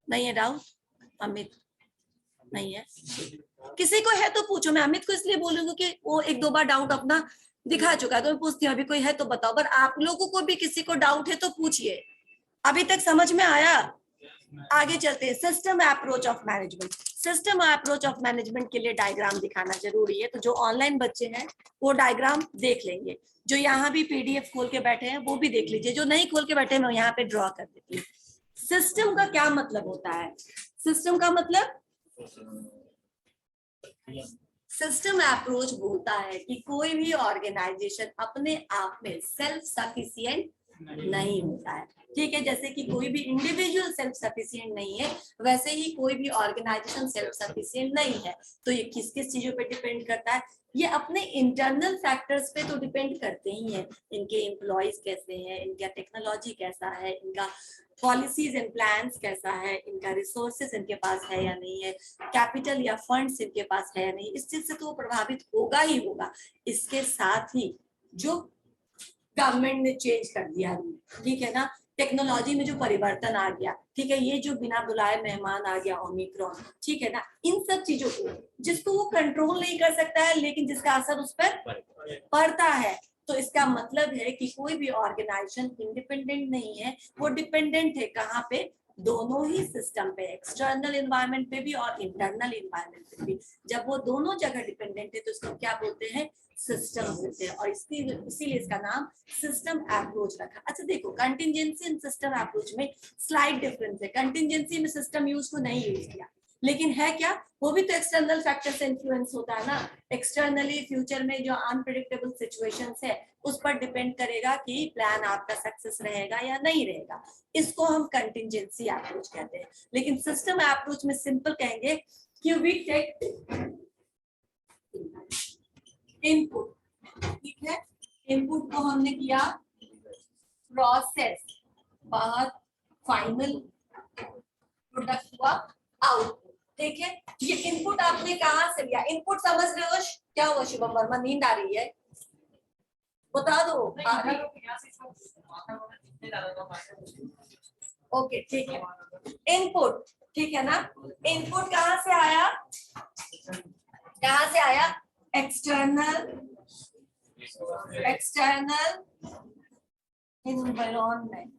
S1: नहीं है डाउट? अमित नहीं है? किसी को है तो पूछो। मैं अमित को इसलिए बोलूंगी कि वो एक दो बार डाउट अपना दिखा चुका है तो मैं पूछती हूँ अभी कोई है तो बताओ। पर आप लोगों को भी किसी को डाउट है तो पूछिए। अभी तक समझ में आया? आगे चलते हैं। System approach of management. System approach of management के लिए डायग्राम दिखाना जरूरी है, तो जो ऑनलाइन बच्चे हैं वो डायग्राम देख लेंगे, जो यहाँ भी पीडीएफ खोल के बैठे हैं वो भी देख लीजिए, जो नहीं खोल के बैठे मैं यहाँ पे ड्रॉ कर देती हूँ। सिस्टम का क्या मतलब होता है? सिस्टम का मतलब, सिस्टम अप्रोच बोलता है कि कोई भी ऑर्गेनाइजेशन अपने आप में सेल्फ सफिशिएंट नहीं होता है, ठीक है। जैसे कि कोई भी इंडिविजुअल सेल्फ सफिशिएंट नहीं है, वैसे ही कोई भी ऑर्गेनाइजेशन सेल्फ सफिशिएंट नहीं है। तो ये किस किस चीजों पे डिपेंड करता है? ये अपने इंटरनल फैक्टर्स पे तो डिपेंड करते ही हैं। इनके एम्प्लॉयज कैसे हैं, इनका टेक्नोलॉजी कैसा है, इनका पॉलिसीज एंड प्लान्स कैसा है, इनका रिसोर्सेस इनके पास है या नहीं है, कैपिटल या फंड्स इनके पास है या नहीं, इस चीज से तो प्रभावित होगा ही होगा। इसके साथ ही जो गवर्नमेंट ने चेंज कर दिया, ठीक है ना, टेक्नोलॉजी में जो परिवर्तन आ गया, ठीक है, ये जो बिना बुलाए मेहमान आ गया ओमिक्रॉन, ठीक है ना, इन सब चीजों को जिसको वो कंट्रोल नहीं कर सकता है लेकिन जिसका असर उस पर पड़ता है, तो इसका मतलब है कि कोई भी ऑर्गेनाइजेशन इंडिपेंडेंट नहीं है, वो डिपेंडेंट है कहाँ पे? दोनों ही सिस्टम पे, एक्सटर्नल एनवायरनमेंट पे भी और इंटरनल एनवायरनमेंट पे भी। जब वो दोनों जगह डिपेंडेंट है तो इसको क्या बोलते हैं? सिस्टम बोलते हैं। और इसीलिए इसका नाम सिस्टम अप्रोच रखा। अच्छा देखो, कंटिंजेंसी एंड सिस्टम अप्रोच में स्लाइड डिफरेंस है। कंटिंजेंसी में सिस्टम यूज को नहीं यूज किया, लेकिन है क्या, वो भी तो एक्सटर्नल फैक्टर से इन्फ्लुएंस होता है ना। एक्सटर्नली फ्यूचर में जो अनप्रेडिक्टेबल सिचुएशंस है उस पर डिपेंड करेगा कि प्लान आपका सक्सेस रहेगा या नहीं रहेगा। इसको हम कंटिजेंसी अप्रोच कहते हैं। लेकिन सिस्टम अप्रोच में सिंपल कहेंगे कि वी टेक इनपुट, ठीक है, इनपुट को हमने किया, प्रोसेस, बाहर फाइनल प्रोडक्ट हुआ आउटपुट, ठीक है। ये इनपुट आपने कहां से लिया, इनपुट समझ रहे हो क्या हुआ शुभम वर्मा, नींद आ रही है, बता दो। ओके ठीक है, इनपुट, ठीक है ना। इनपुट कहां से आया, कहां से आया, एक्सटर्नल, एक्सटर्नल इन्वायरमेंट,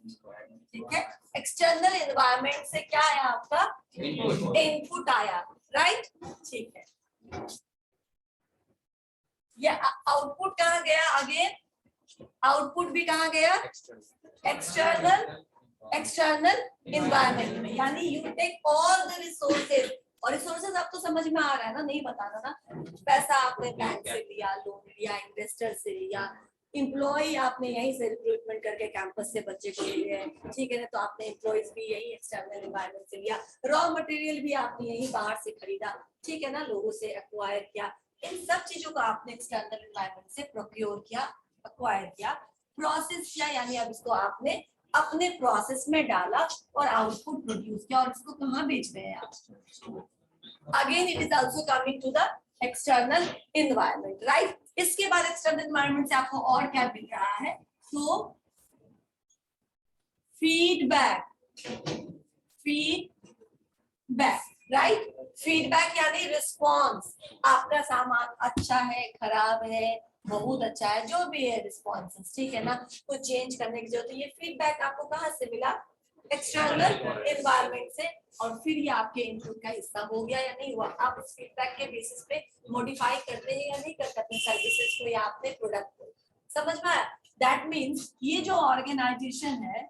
S1: ठीक है। एक्सटर्नल इन्वायरमेंट से क्या आया आपका, इनपुट आया, राइट, ठीक है। ये आउटपुट कहाँ गया, अगेन आउटपुट भी कहाँ गया, एक्सटर्नल, एक्सटर्नल इन्वायरमेंट में। यानी you take all the resources, और रिसोर्सेज आपको समझ में आ रहा है ना, नहीं बताना ना। पैसा आपने बैंक से लिया, लोन लिया, इन्वेस्टर से लिया, एम्प्लॉय आपने यहीं से रिक्रूटमेंट करके कैंपस से बच्चे को लिए, ठीक है ना, तो आपने एम्प्लॉयज भी यही एक्सटर्नल एनवायरनमेंट से लिया, रॉ मटेरियल भी आपने यही बाहर से खरीदा, ठीक है ना, लोगों से एक्वायर किया। इन सब चीजों को आपने एक्सटर्नल एनवायरनमेंट से प्रोक्योर किया, एक्वायर किया, प्रोसेस किया, यानी अब इसको आपने अपने प्रोसेस में डाला और आउटपुट प्रोड्यूस किया, और इसको कहाँ बेच रहे हैं आप, again it is also coming to the external environment, right. इसके बाद एक्सटर्नल एनवायरनमेंट से आपको और क्या मिल रहा है, तो फीडबैक, फीडबैक, राइट। फीडबैक यानी रिस्पॉन्स, आपका सामान अच्छा है, खराब है, बहुत अच्छा है, जो भी है रिस्पॉन्सेस, ठीक है ना, कुछ चेंज करने की जरूरत है, ये फीडबैक आपको कहाँ से मिला, एक्सटर्नल एनवायरनमेंट से। और फिर ये आपके इनपुट का हिस्सा हो गया या नहीं हुआ, आप उस फीडबैक के बेसिस पे मॉडिफाई करते हैं या नहीं करते अपने सर्विसेज को या अपने प्रोडक्ट को, समझ में आया। दैट मीन्स ये जो ऑर्गेनाइजेशन है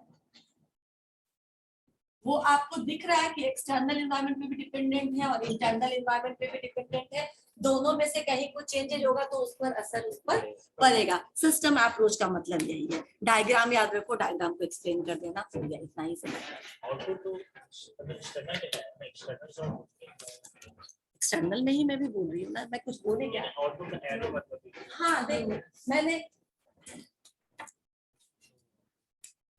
S1: वो आपको दिख रहा है कि एक्सटर्नल एनवायरनमेंट पे भी डिपेंडेंट है और इंटरनल एनवायरनमेंट पे भी डिपेंडेंट है, दोनों में से कहीं कुछ चेंजेस होगा तो उस पर असर उस पर पड़ेगा। सिस्टम अप्रोच का मतलब यही है। डायग्राम याद रखो, डायग्राम को एक्सप्लेन कर देना, हो गया, इतना ही समझ। एक्सटर्नल में ही मैं भी बोल रही हूँ ना, मैं कुछ बोले क्या, हाँ देखो मैंने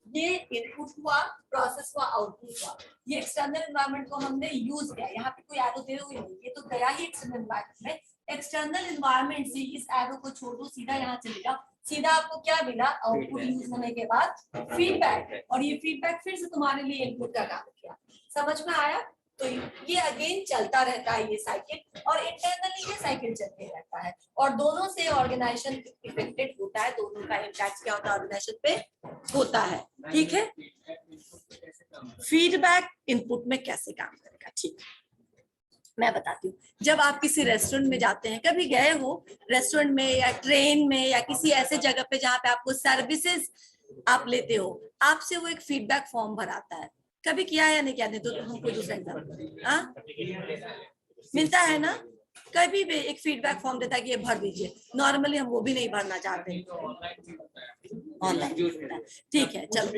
S1: ये इनपुट हुआ, प्रोसेस हुआ, आउटपुट हुआ, ये एक्सटर्नल एनवायरनमेंट को हमने यूज किया, यहाँ पे कोई एरो दे हुई नहीं, ये तो गया ही एक्सटर्नल एनवायरनमेंट में। एक्सटर्नल एनवायरनमेंट से इस एरो को छोड़ दो, सीधा यहाँ चले जाओ, सीधा आपको क्या मिला, आउटपुट यूज होने के बाद फीडबैक, और ये फीडबैक फिर से तुम्हारे लिए इनपुट का काम किया, समझ में आया। तो ये अगेन चलता रहता है ये साइकिल, और इंटरनली ये साइकिल चलते रहता है, और दोनों से ऑर्गेनाइजेशन इफेक्टेड होता है, दोनों का इम्पैक्ट क्या होता है ऑर्गेनाइजेशन पे होता है, ठीक है। फीडबैक इनपुट में कैसे काम करेगा, ठीक है, मैं बताती हूँ। जब आप किसी रेस्टोरेंट में जाते हैं, कभी गए हो रेस्टोरेंट में या ट्रेन में या किसी ऐसे जगह पे जहाँ पे आपको सर्विसेज आप लेते हो, आपसे वो एक फीडबैक फॉर्म भराता है, कभी किया है या नहीं किया, नहीं तो हमको दूसरा एग्जाम्पल मिलता है ना, कभी भी एक फीडबैक फॉर्म देता है कि ये भर दीजिए, नॉर्मली हम वो भी नहीं भरना चाहते, ऑनलाइन, ठीक है। चलो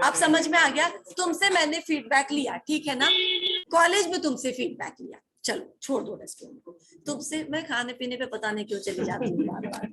S1: आप समझ में आ गया, तुमसे मैंने फीडबैक लिया, ठीक है ना, कॉलेज में तुमसे फीडबैक लिया, चलो छोड़ दो रेस्टोरेंट को, तुमसे मैं खाने पीने पे पता नहीं क्यों चली जाती हूँ बार बार।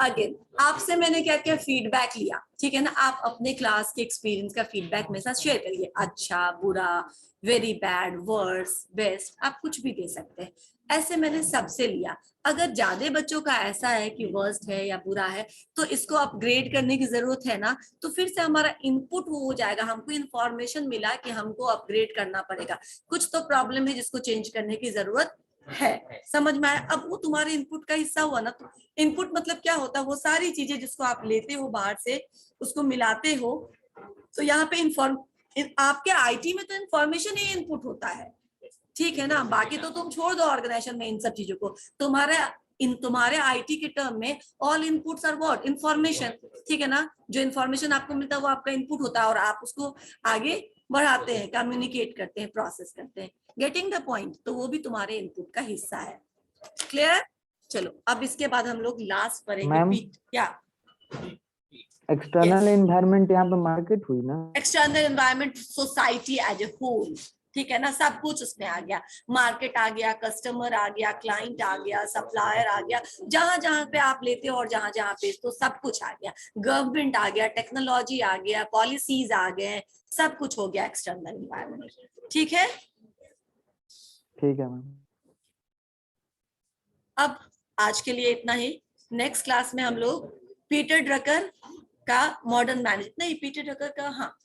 S1: अगेन आपसे मैंने क्या क्या फीडबैक लिया, ठीक है ना, आप अपने क्लास के एक्सपीरियंस का फीडबैक मेरे साथ शेयर करिए, अच्छा, बुरा, वेरी बैड, वर्स, बेस्ट, आप कुछ भी दे सकते हैं। ऐसे मैंने सबसे लिया। अगर ज्यादा बच्चों का ऐसा है कि वर्स्ट है या बुरा है तो इसको अपग्रेड करने की जरूरत है ना, तो फिर से हमारा इनपुट वो हो जाएगा, हमको इन्फॉर्मेशन मिला कि हमको अपग्रेड करना पड़ेगा, कुछ तो प्रॉब्लम है जिसको चेंज करने की जरूरत है, समझ में आया। अब वो तुम्हारे इनपुट का हिस्सा हुआ ना, तो इनपुट मतलब क्या होता है, वो सारी चीजें जिसको आप लेते हो बाहर से, उसको मिलाते हो, तो यहाँ पे आपके आईटी में तो इन्फॉर्मेशन ही इनपुट होता है, ठीक है ना, बाकी तो तुम छोड़ दो ऑर्गेनाइजेशन में इन सब चीजों को, तुम्हारे आईटी के टर्म में all inputs are what, information, ठीक है ना, जो इन्फॉर्मेशन आपको मिलता है वो आपका इनपुट होता है, और आप उसको आगे बढ़ाते हैं, कम्युनिकेट करते हैं, प्रोसेस करते हैं। Getting the point? तो वो भी तुम्हारे इनपुट का हिस्सा है। क्लियर? चलो अब इसके बाद हम लोग लास्ट पढ़ेंगे
S2: मैम
S1: क्या?
S2: एक्सटर्नल एनवायरनमेंट यहाँ पे मार्केट हुई ना?
S1: External environment, society as a whole, ठीक है ना, सब कुछ उसमें आ गया। मार्केट आ गया, कस्टमर आ गया, क्लाइंट आ गया, सप्लायर आ गया, जहां जहां पे आप लेते हो और जहां जहां पे, तो सब कुछ आ गया। गवर्नमेंट आ गया, टेक्नोलॉजी आ गया, पॉलिसीज आ गए, सब कुछ हो गया एक्सटर्नल एनवायरनमेंट। ठीक है?
S2: ठीक है मैम।
S1: अब आज के लिए इतना ही। नेक्स्ट क्लास में हम लोग पीटर ड्रकर का मॉडर्न मैनेजमेंट, नहीं पीटर ड्रकर का, हाँ